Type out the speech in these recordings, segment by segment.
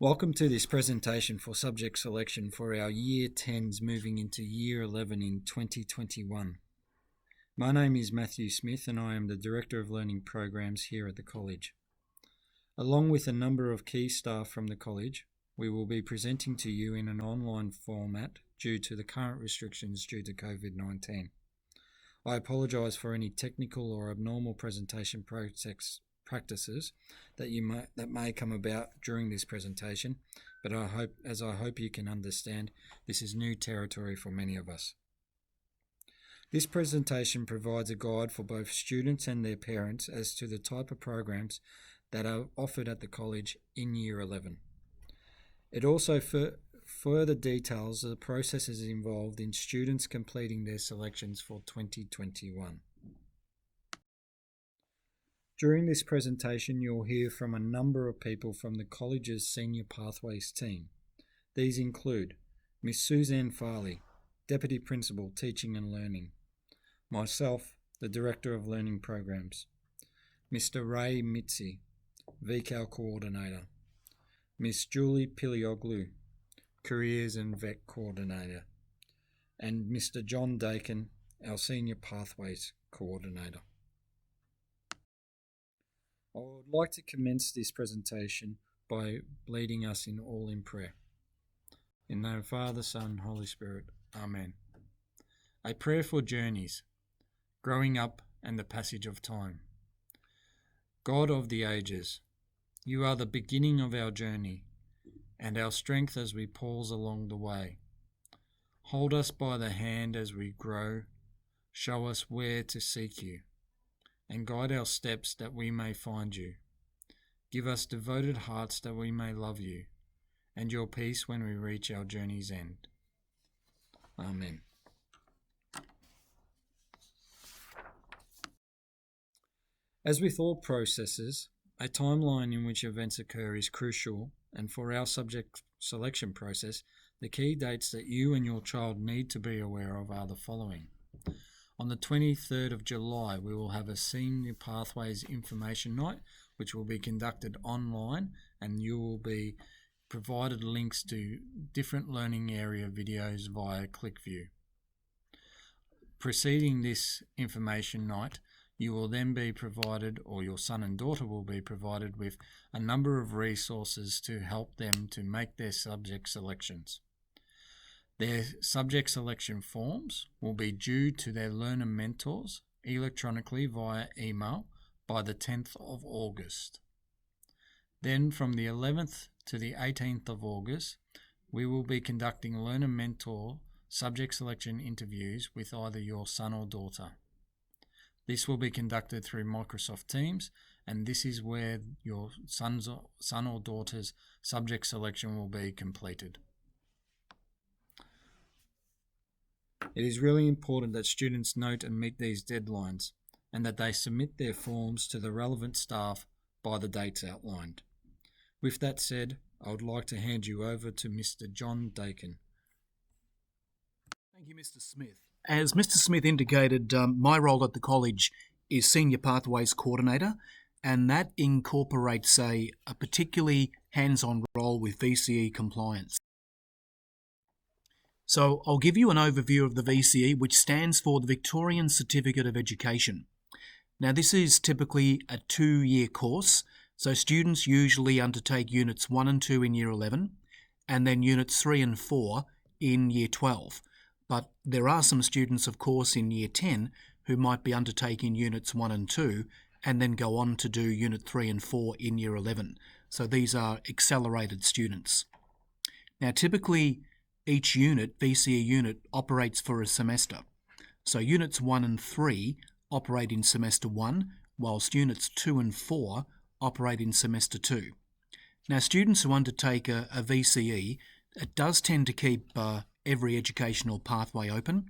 Welcome to this presentation for subject selection for our Year 10s moving into Year 11 in 2021. My name is Matthew Smith and I am the Director of Learning Programs here at the college. Along with a number of key staff from the college, we will be presenting to you in an online format due to the current restrictions due to COVID-19. I apologise for any technical or abnormal presentation practices that may come about during this presentation, but I hope you can understand, this is new territory for many of us. This presentation provides a guide for both students and their parents as to the type of programs that are offered at the college in Year 11. It also further details the processes involved in students completing their selections for 2021. During this presentation, you'll hear from a number of people from the college's Senior Pathways team. These include Miss Suzanne Farley, Deputy Principal, Teaching and Learning; myself, the Director of Learning Programs; Mr. Ray Mitzi, VCAL Coordinator; Miss Julie Pilioglu, Careers and VET Coordinator; and Mr. John Dakin, our Senior Pathways Coordinator. I would like to commence this presentation by leading us in all in prayer. In the name of Father, Son, Holy Spirit. Amen. A prayer for journeys, growing up and the passage of time. God of the ages, you are the beginning of our journey and our strength as we pause along the way. Hold us by the hand as we grow, show us where to seek you, and guide our steps that we may find you. Give us devoted hearts that we may love you, and your peace when we reach our journey's end. Amen. As with all processes, a timeline in which events occur is crucial, and for our subject selection process, the key dates that you and your child need to be aware of are the following. On the 23rd of July, we will have a Senior Pathways Information Night, which will be conducted online, and you will be provided links to different learning area videos via ClickView. Preceding this information night, you will then be provided, or your son and daughter will be provided with a number of resources to help them to make their subject selections. Their subject selection forms will be due to their learner mentors electronically via email by the 10th of August. Then from the 11th to the 18th of August, we will be conducting learner mentor subject selection interviews with either your son or daughter. This will be conducted through Microsoft Teams, and this is where your son or daughter's subject selection will be completed. It is really important that students note and meet these deadlines, and that they submit their forms to the relevant staff by the dates outlined. With that said, I would like to hand you over to Mr. John Dakin. Thank you, Mr. Smith. As Mr. Smith indicated, my role at the college is Senior Pathways Coordinator, and that incorporates a particularly hands-on role with VCE compliance. So I'll give you an overview of the VCE, which stands for the Victorian Certificate of Education. Now, this is typically a 2-year course, so students usually undertake Units 1 and 2 in Year 11, and then Units 3 and 4 in Year 12. But there are some students, of course, in Year 10 who might be undertaking Units 1 and 2 and then go on to do Unit 3 and 4 in Year 11. So these are accelerated students. Now, typically, each unit, VCE unit, operates for a semester. So Units 1 and 3 operate in Semester 1, whilst Units 2 and 4 operate in Semester 2. Now, students who undertake a VCE, it does tend to keep every educational pathway open.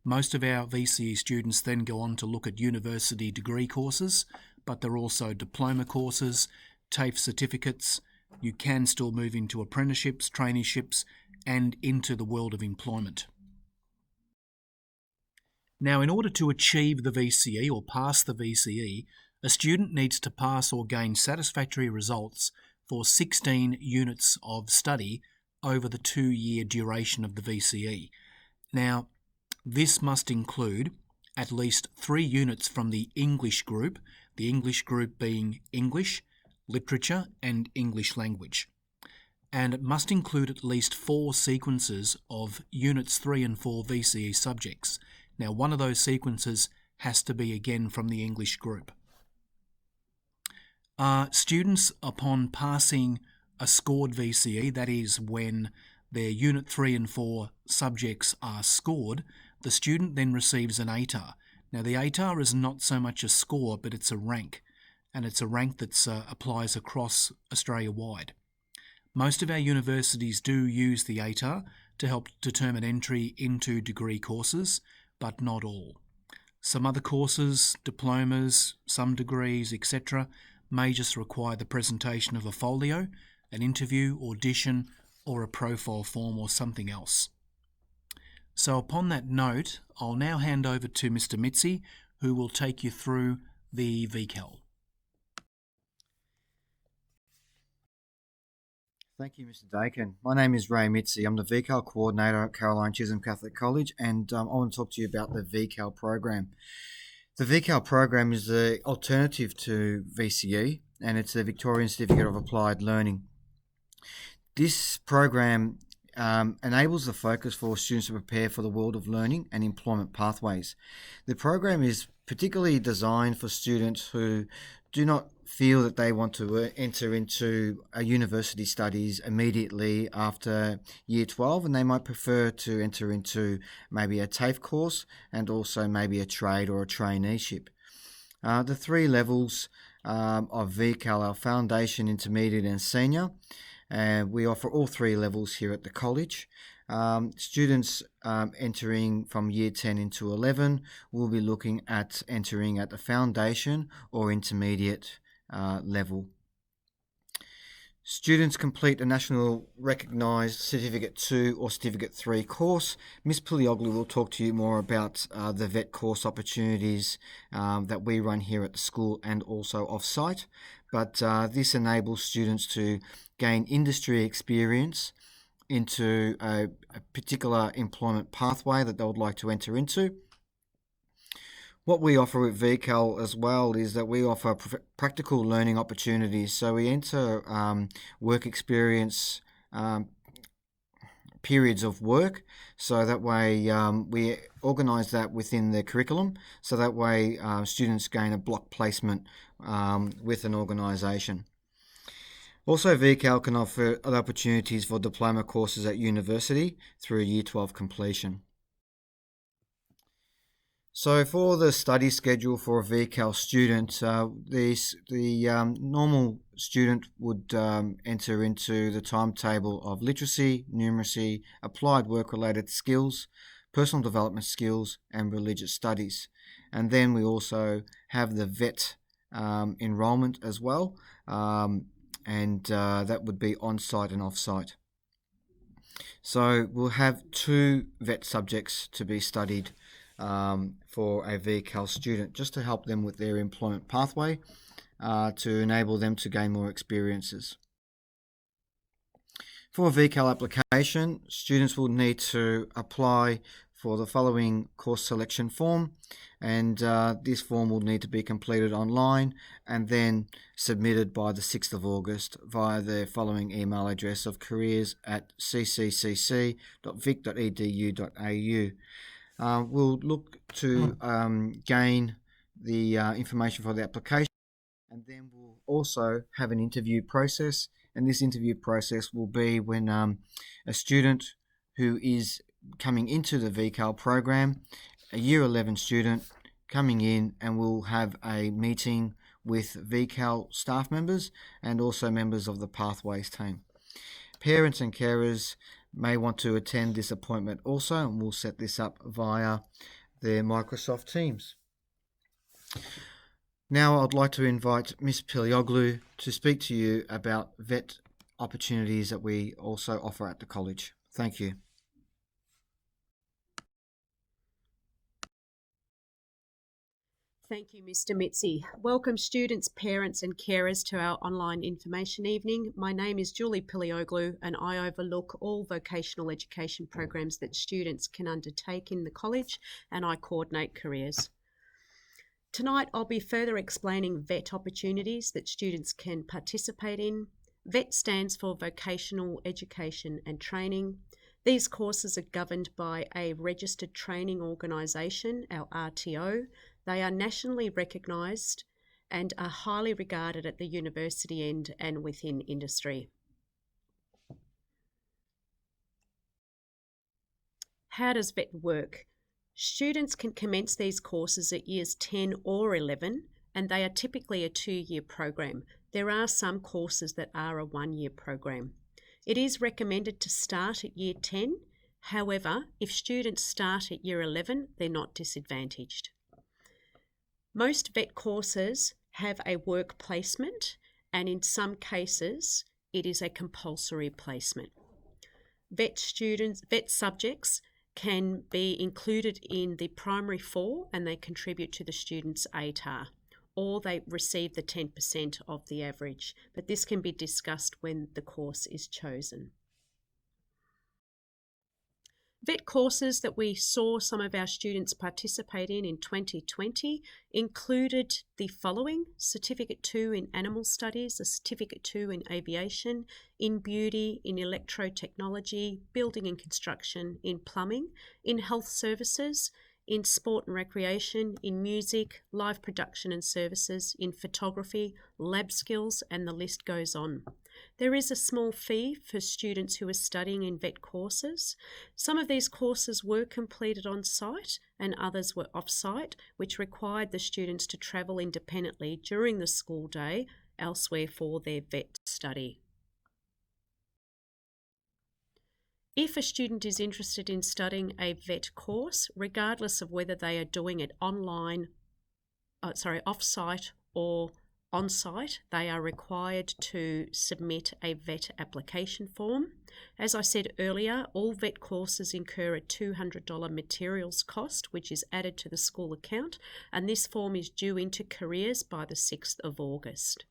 Most of our VCE students then go on to look at university degree courses, but there are also diploma courses, TAFE certificates. You can still move into apprenticeships, traineeships, and into the world of employment. Now, in order to achieve the VCE or pass the VCE, a student needs to pass or gain satisfactory results for 16 units of study over the 2-year duration of the VCE. Now, this must include at least 3 units from the English group, the English group being English, Literature and English Language. And it must include at least 4 sequences of Units 3 and 4 VCE subjects. Now, one of those sequences has to be again from the English group. Students, upon passing a scored VCE, that is when their Unit 3 and 4 subjects are scored, the student then receives an ATAR. Now, the ATAR is not so much a score, but it's a rank, and it's a rank that applies across Australia-wide. Most of our universities do use the ATAR to help determine entry into degree courses, but not all. Some other courses, diplomas, some degrees, etc., may just require the presentation of a folio, an interview, audition, or a profile form or something else. So upon that note, I'll now hand over to Mr. Mitzi, who will take you through the VCAL. Thank you, Mr. Dakin. My name is Ray Mitzi. I'm the VCAL coordinator at Caroline Chisholm Catholic College, and I want to talk to you about the VCAL program. The VCAL program is the alternative to VCE, and it's the Victorian Certificate of Applied Learning. This program enables the focus for students to prepare for the world of learning and employment pathways. The program is particularly designed for students who do not feel that they want to enter into a university studies immediately after year 12, and they might prefer to enter into maybe a TAFE course and also maybe a trade or a traineeship. The 3 levels of VCAL are Foundation, Intermediate and Senior. We offer all 3 levels here at the college. Students entering from year 10 into 11 will be looking at entering at the foundation or intermediate level. Students complete a national recognised Certificate 2 or Certificate 3 course. Ms. Pilioglu will talk to you more about the VET course opportunities that we run here at the school and also off-site. But this enables students to gain industry experience into a particular employment pathway that they would like to enter into. What we offer with VCAL as well is that we offer practical learning opportunities. So we enter work experience periods of work, so that way we organise that within the curriculum, so that way students gain a block placement with an organisation. Also, VCAL can offer other opportunities for diploma courses at university through Year 12 completion. So for the study schedule for a VCAL student, the normal student would enter into the timetable of literacy, numeracy, applied work-related skills, personal development skills, and religious studies. And then we also have the VET enrolment as well, and that would be on-site and off-site. So we'll have 2 VET subjects to be studied for a VCAL student, just to help them with their employment pathway, to enable them to gain more experiences. For a VCAL application, students will need to apply for the following course selection form, and this form will need to be completed online and then submitted by the 6th of August via the following email address of careers@ccc.vic.edu.au. We'll look to gain the information for the application, and then we'll also have an interview process, and this interview process will be when a student who is coming into the VCAL program, a Year 11 student coming in, and we'll have a meeting with VCAL staff members and also members of the Pathways team. Parents and carers may want to attend this appointment also, and we'll set this up via the Microsoft Teams. Now I'd like to invite Ms. Pilioglu to speak to you about VET opportunities that we also offer at the college. Thank you. Thank you, Mr. Mitzi. Welcome students, parents and carers to our online information evening. My name is Julie Pilioglu and I overlook all vocational education programs that students can undertake in the college, and I coordinate careers. Tonight I'll be further explaining VET opportunities that students can participate in. VET stands for Vocational Education and Training. These courses are governed by a registered training organisation, our RTO. They are nationally recognised and are highly regarded at the university end and within industry. How does VET work? Students can commence these courses at years 10 or 11, and they are typically a 2-year program. There are some courses that are a 1-year program. It is recommended to start at year 10. However, if students start at year 11, they're not disadvantaged. Most VET courses have a work placement, and in some cases, it is a compulsory placement. VET subjects can be included in the primary 4 and they contribute to the student's ATAR, or they receive the 10% of the average, but this can be discussed when the course is chosen. VET courses that we saw some of our students participate in 2020 included the following: Certificate 2 in Animal Studies, a Certificate 2 in Aviation, in Beauty, in Electrotechnology, Building and Construction, in Plumbing, in Health Services, in Sport and Recreation, in Music, Live Production and Services, in Photography, Lab Skills, and the list goes on. There is a small fee for students who are studying in VET courses. Some of these courses were completed on site and others were off-site, which required the students to travel independently during the school day elsewhere for their VET study. If a student is interested in studying a VET course, regardless of whether they are doing it off-site or on-site, they are required to submit a VET application form. As I said earlier, all VET courses incur a $200 materials cost, which is added to the school account, and this form is due into careers by the 6th of August.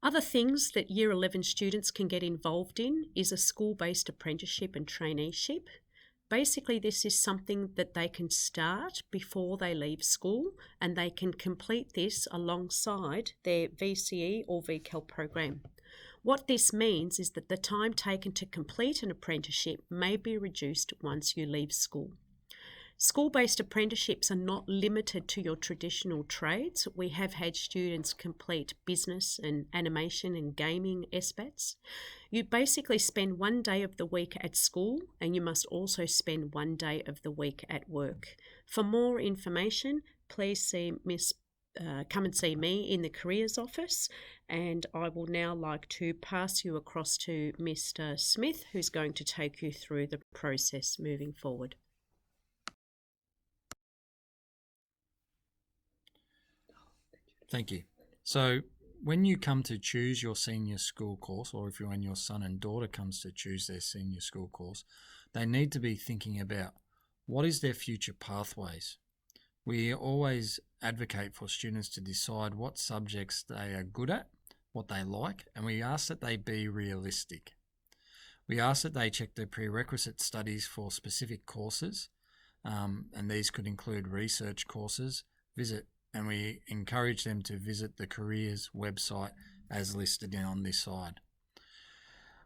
Other things that Year 11 students can get involved in is a school-based apprenticeship and traineeship. Basically, this is something that they can start before they leave school, and they can complete this alongside their VCE or VCAL program. What this means is that the time taken to complete an apprenticeship may be reduced once you leave school. School-based apprenticeships are not limited to your traditional trades. We have had students complete business and animation and gaming SBATs. You basically spend 1 day of the week at school, and you must also spend 1 day of the week at work. For more information, please come and see me in the careers office, and I will now like to pass you across to Mr. Smith, who's going to take you through the process moving forward. Thank you. So when you come to choose your senior school course, or if when your son and daughter comes to choose their senior school course, they need to be thinking about what is their future pathways. We always advocate for students to decide what subjects they are good at, what they like, and we ask that they be realistic. We ask that they check their prerequisite studies for specific courses, and these could include research courses, and we encourage them to visit the careers website as listed on this side.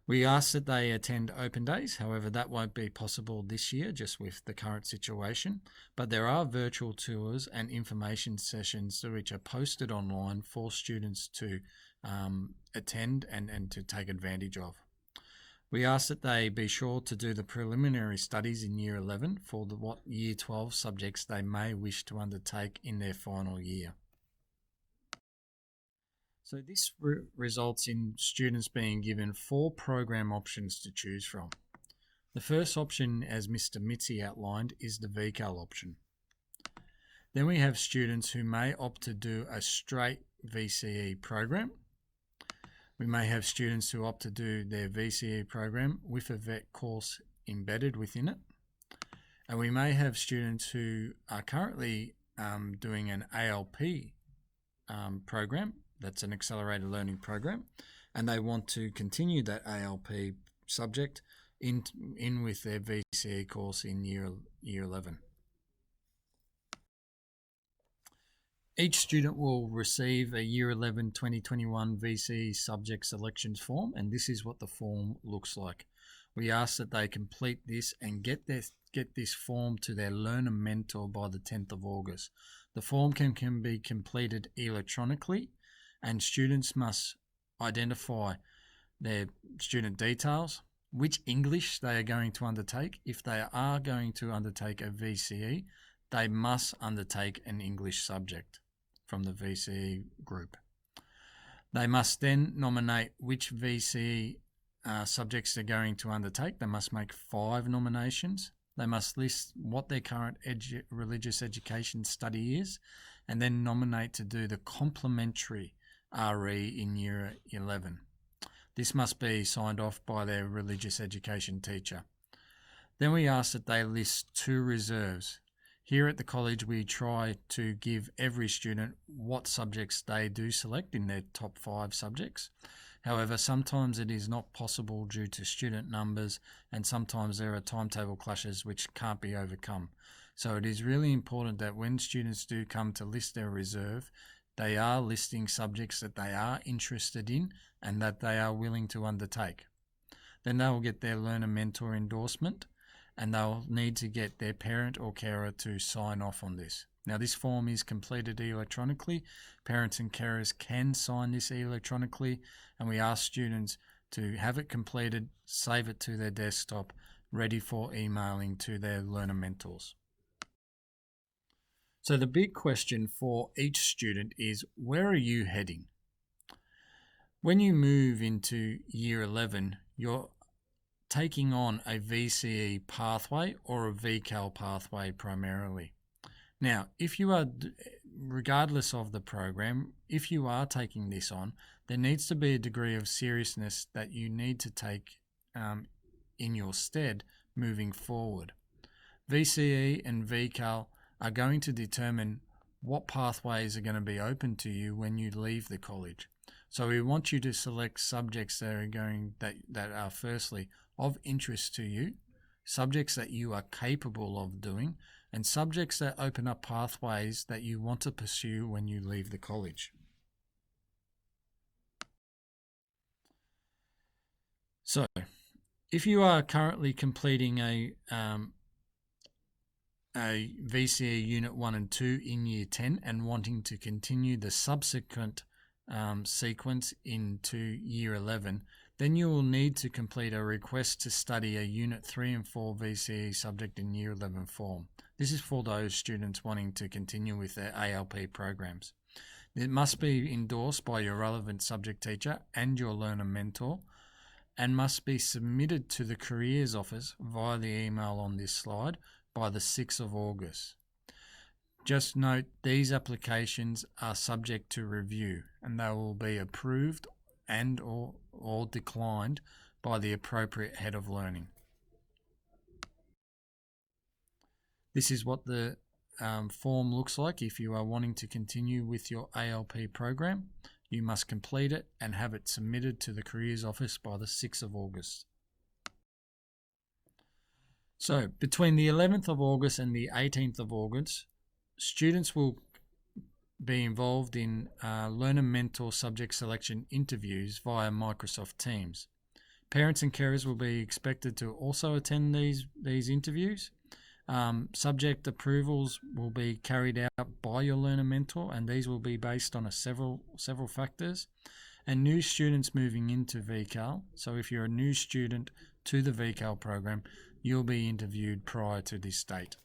We ask that they attend open days, however that won't be possible this year just with the current situation, but there are virtual tours and information sessions which are posted online for students to attend and to take advantage of. We ask that they be sure to do the preliminary studies in Year 11 for what Year 12 subjects they may wish to undertake in their final year. So this results in students being given 4 program options to choose from. The first option, as Mr. Mitzi outlined, is the VCAL option. Then we have students who may opt to do a straight VCE program. We may have students who opt to do their VCE program with a VET course embedded within it. And we may have students who are currently doing an ALP program, that's an accelerated learning program, and they want to continue that ALP subject in with their VCE course in year 11. Each student will receive a Year 11 2021 VCE subject selections form, and this is what the form looks like. We ask that they complete this and get this form to their learner mentor by the 10th of August. The form can be completed electronically, and students must identify their student details, which English they are going to undertake. If they are going to undertake a VCE, they must undertake an English subject from the VCE group. They must then nominate which VCE subjects they're going to undertake. They must make 5 nominations. They must list what their current religious education study is, and then nominate to do the complementary RE in Year 11. This must be signed off by their religious education teacher. Then we ask that they list 2 reserves. Here at the college, we try to give every student what subjects they do select in their top 5 subjects. However, sometimes it is not possible due to student numbers, and sometimes there are timetable clashes which can't be overcome. So it is really important that when students do come to list their reserve, they are listing subjects that they are interested in and that they are willing to undertake. Then they will get their learner mentor endorsement, and they'll need to get their parent or carer to sign off on this. Now, this form is completed electronically. Parents and carers can sign this electronically, and we ask students to have it completed, save it to their desktop, ready for emailing to their learner mentors. So the big question for each student is, where are you heading? When you move into Year 11, you're taking on a VCE pathway or a VCAL pathway primarily. Now, if you are, regardless of the program, if you are taking this on, there needs to be a degree of seriousness that you need to take in your stead moving forward. VCE and VCAL are going to determine what pathways are going to be open to you when you leave the college. So we want you to select subjects that are firstly of interest to you, subjects that you are capable of doing, and subjects that open up pathways that you want to pursue when you leave the college. So, if you are currently completing a VCE Unit 1 and 2 in Year 10 and wanting to continue the subsequent sequence into Year 11, then you will need to complete a request to study a Unit 3 and 4 VCE subject in Year 11 form. This is for those students wanting to continue with their ALP programs. It must be endorsed by your relevant subject teacher and your learner mentor, and must be submitted to the Careers Office via the email on this slide by the 6th of August. Just note, these applications are subject to review, and they will be approved and or declined by the appropriate head of learning. This is what the form looks like. If you are wanting to continue with your ALP program, you must complete it and have it submitted to the Careers Office by the 6th of August. So, between the 11th of August and the 18th of August, students will be involved in learner mentor subject selection interviews via Microsoft Teams. Parents and carers will be expected to also attend these interviews. Subject approvals will be carried out by your learner mentor, and these will be based on several factors. And new students moving into VCAL, so if you're a new student to the VCAL program, you'll be interviewed prior to this date.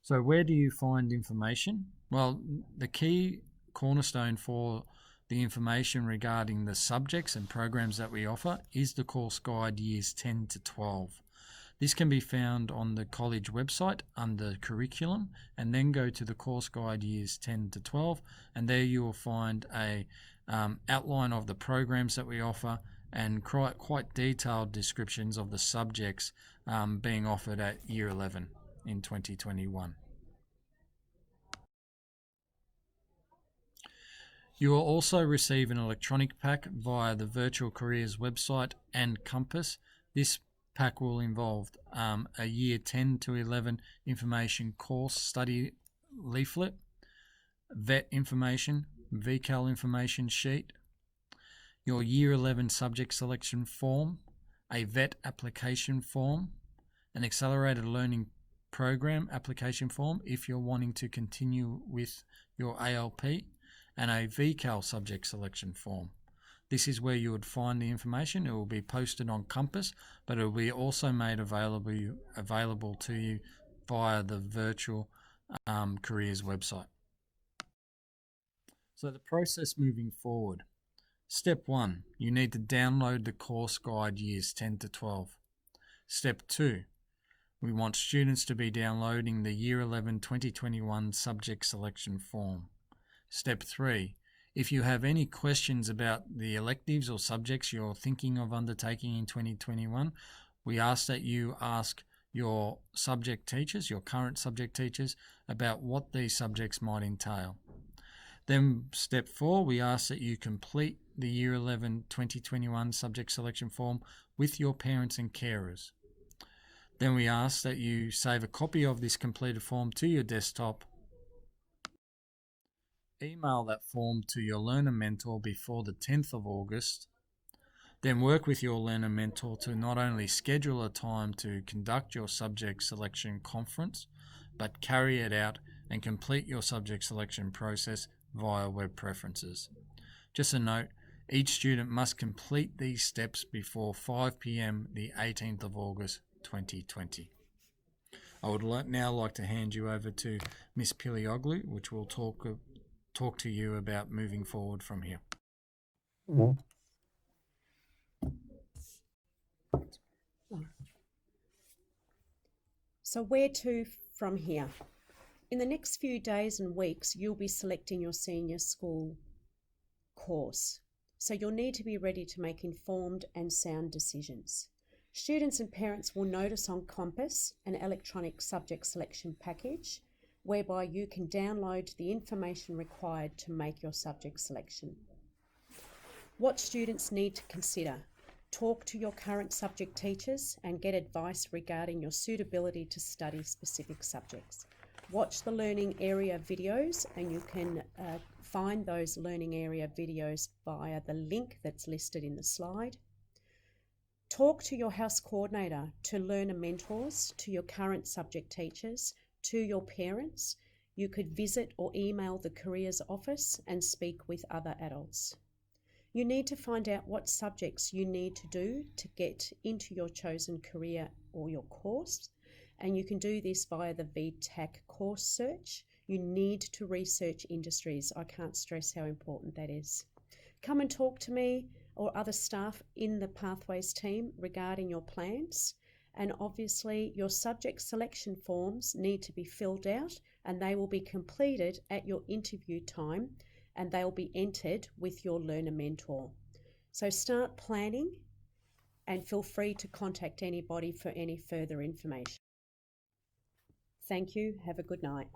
So where do you find information? Well, the key cornerstone for the information regarding the subjects and programs that we offer is the course guide Years 10 to 12. This can be found on the college website under curriculum, and then go to the course guide Years 10 to 12, and there you will find a outline of the programs that we offer and quite detailed descriptions of the subjects being offered at Year 11 in 2021. You will also receive an electronic pack via the Virtual Careers website and Compass. This pack will involve a Year 10 to 11 information course study leaflet, vet information, VCAL information sheet, your Year 11 subject selection form, a vet application form, an accelerated learning program application form if you're wanting to continue with your ALP, and a VCAL subject selection form. This is where you would find the information. It will be posted on Compass, but it will be also made available to you via the Virtual Careers website. So the process moving forward. Step 1, you need to download the course guide years 10 to 12. Step 2, we want students to be downloading the Year 11 2021 subject selection form. Step 3, if you have any questions about the electives or subjects you're thinking of undertaking in 2021, we ask that you ask your subject teachers, your current subject teachers, about what these subjects might entail. Then step 4, we ask that you complete the Year 11 2021 subject selection form with your parents and carers. Then we ask that you save a copy of this completed form to your desktop. Email that form to your learner mentor before the 10th of August. Then work with your learner mentor to not only schedule a time to conduct your subject selection conference, but carry it out and complete your subject selection process via web preferences. Just a note, each student must complete these steps before 5 p.m. the 18th of August 2020. I would now like to hand you over to Miss Pilioglu, which will talk to you about moving forward from here. So where to from here? In the next few days and weeks, you'll be selecting your senior school course. So you'll need to be ready to make informed and sound decisions. Students and parents will notice on Compass an electronic subject selection package whereby you can download the information required to make your subject selection. What students need to consider: talk to your current subject teachers and get advice regarding your suitability to study specific subjects. Watch the learning area videos, and you can find those learning area videos via the link that's listed in the slide. Talk to your house coordinator, to learner mentors, to your current subject teachers, to your parents. You could visit or email the careers office and speak with other adults. You need to find out what subjects you need to do to get into your chosen career or your course, and you can do this via the VTAC course search. You need to research industries. I can't stress how important that is. Come and talk to me or other staff in the Pathways team regarding your plans. And obviously your subject selection forms need to be filled out, and they will be completed at your interview time, and they'll be entered with your learner mentor. So start planning and feel free to contact anybody for any further information. Thank you. Have a good night.